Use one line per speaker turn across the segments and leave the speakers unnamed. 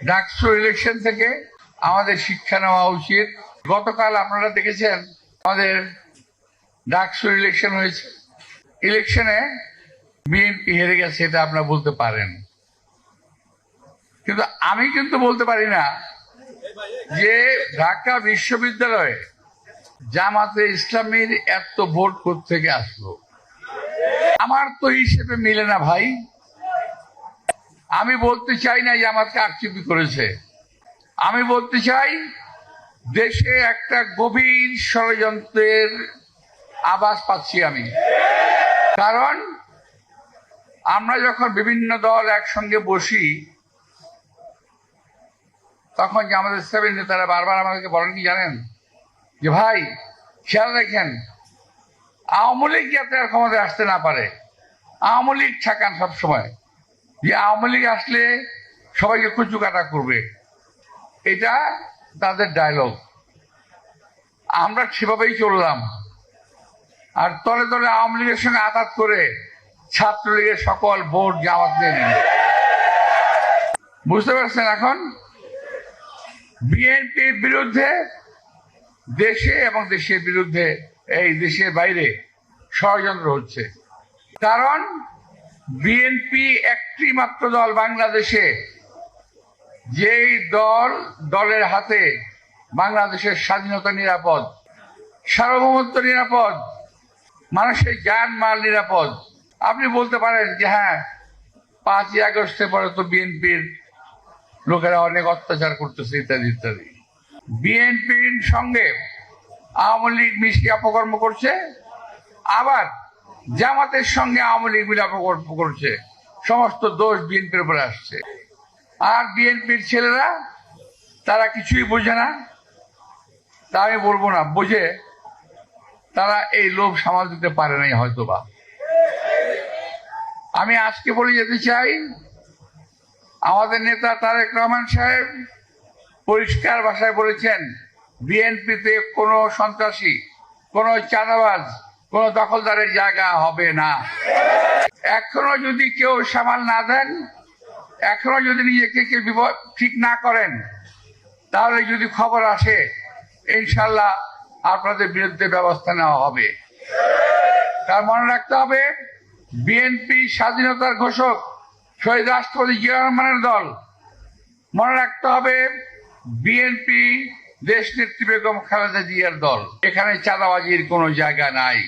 DUCSU election থেকে আমাদের শিক্ষা নেওয়া উচিত। গতকাল আপনারা দেখেছেন আমাদের ডাকসু ইলেকশন হয়েছে, ইলেকশনে বিএনপি হেরে গেছে, এটা আপনারা বলতে পারেন, কিন্তু আমি কিন্তু বলতে পারি না যে ঢাকা বিশ্ববিদ্যালয়ে জামাতে ইসলামীর এত ভোট কোত্থেকে আসলো। আমার তো হিসেবে মিলে না ভাই। আমি বলতে চাই না জামাতকে আক্ষেপই করেছে, আমি বলতে চাই দেশে একটা গভীর ষড়যন্ত্রের আভাস পাচ্ছি আমি। কারণ আমরা যখন বিভিন্ন দল একসঙ্গে বসি তখন যে আমাদের সেভেন নেতারা বারবার আমাদেরকে বলেন কি জানেন, যে ভাই খেয়াল রাখেন আওয়ামী লীগ যাতে আর ক্ষমতায় আসতে না পারে। আওয়ামী লীগ ঠেকান সবসময়, যে আওয়ামী লীগ আসলে সবাইকে কুচু কাটা করবে, এটা তাদের ডায়লগ। আমরা সেভাবেই চললাম, আর তলে তলে আওয়ামী লীগের সঙ্গে আঘাত করে ছাত্রলীগের সকল ভোট জামাত নিয়ে নিল। বুঝতে পারছেন? এখন বিএনপির বিরুদ্ধে দেশে এবং দেশের বিরুদ্ধে এই দেশের বাইরে ষড়যন্ত্র হচ্ছে। কারণ বিএনপি একটি মাত্র দল বাংলাদেশে, যেই দলের হাতে বাংলাদেশের স্বাধীনতা নিরাপদ, সার্বভৌমত্ব নিরাপদ, মানুষের জান মাল নিরাপদ। আপনি বলতে পারেন যে হ্যাঁ 5ই আগস্টের পরে তো বিএনপির লোকেরা অনেক অত্যাচার করতেছে ইত্যাদি ইত্যাদি। বিএনপির সঙ্গে আওয়ামী লীগ মিশিয়ে অপকর্ম করছে, আবার জামাতের সঙ্গে আওয়ামী লীগ মিলে অপকর্ম করছে। সমস্ত দোষ বিএনপির উপরে আসছে। আর বিএনপির ছেলেরা তারা কিছুই বোঝে না, তা আমি বলবো না, বোঝে তারা এই লোভ সামাল দিতে পারে নাই হয়তোবা। আমি আজকে বলে যেতে চাই, আমাদের নেতা তারেক রহমান সাহেব পরিষ্কার ভাষায় বলেছেন বিএনপিতে কোনো সন্ত্রাসী, কোনো চাঁদাবাজ, কোনো দখলদারের জায়গা হবে না। এখনো যদি কেউ সামাল না দেন, এখনো যদি নিজেকে কেউ ঠিক না করেন, তাহলে যদি খবর আসে ইনশাল্লাহ আপনাদের বিরুদ্ধে ব্যবস্থা নেওয়া হবে। তার মনে রাখতে হবে বিএনপি স্বাধীনতার ঘোষক শহীদ রাষ্ট্রপতি জিয়া রহমানের দল। মনে রাখতে হবে বিএনপি দেশ নেত্রী বেগম খালেদা জিয়ার দল। এখানে চাঁদাবাজির কোনো জায়গা নাই,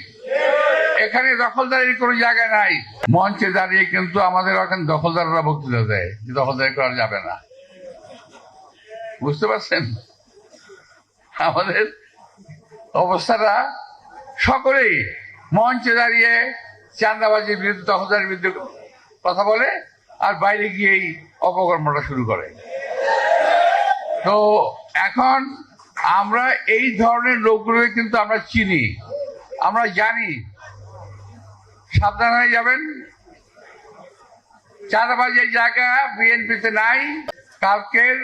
এখানে দখলদারির কোনো জায়গা নাই। মঞ্চে দাঁড়িয়ে কিন্তু আমাদের এখন দখলদাররা বক্তৃতা দেয় যে দখলদারি করা যাবে না। বুঝতে পারছেন আমাদের অবস্থাটা? সকলেই মঞ্চে দাঁড়িয়ে চাঁদাবাজির বিরুদ্ধে, দখলদারির বিরুদ্ধে কথা বলে, আর বাইরে গিয়েই অপকর্মটা শুরু করে। তো এখন আমরা এই ধরনের লোকগুলোকে কিন্তু আমরা চিনি, আমরা জানি। সাবধান হয়ে যাবেন, চাঁদাবাজির জায়গা বিএনপিতে নাই। কালকের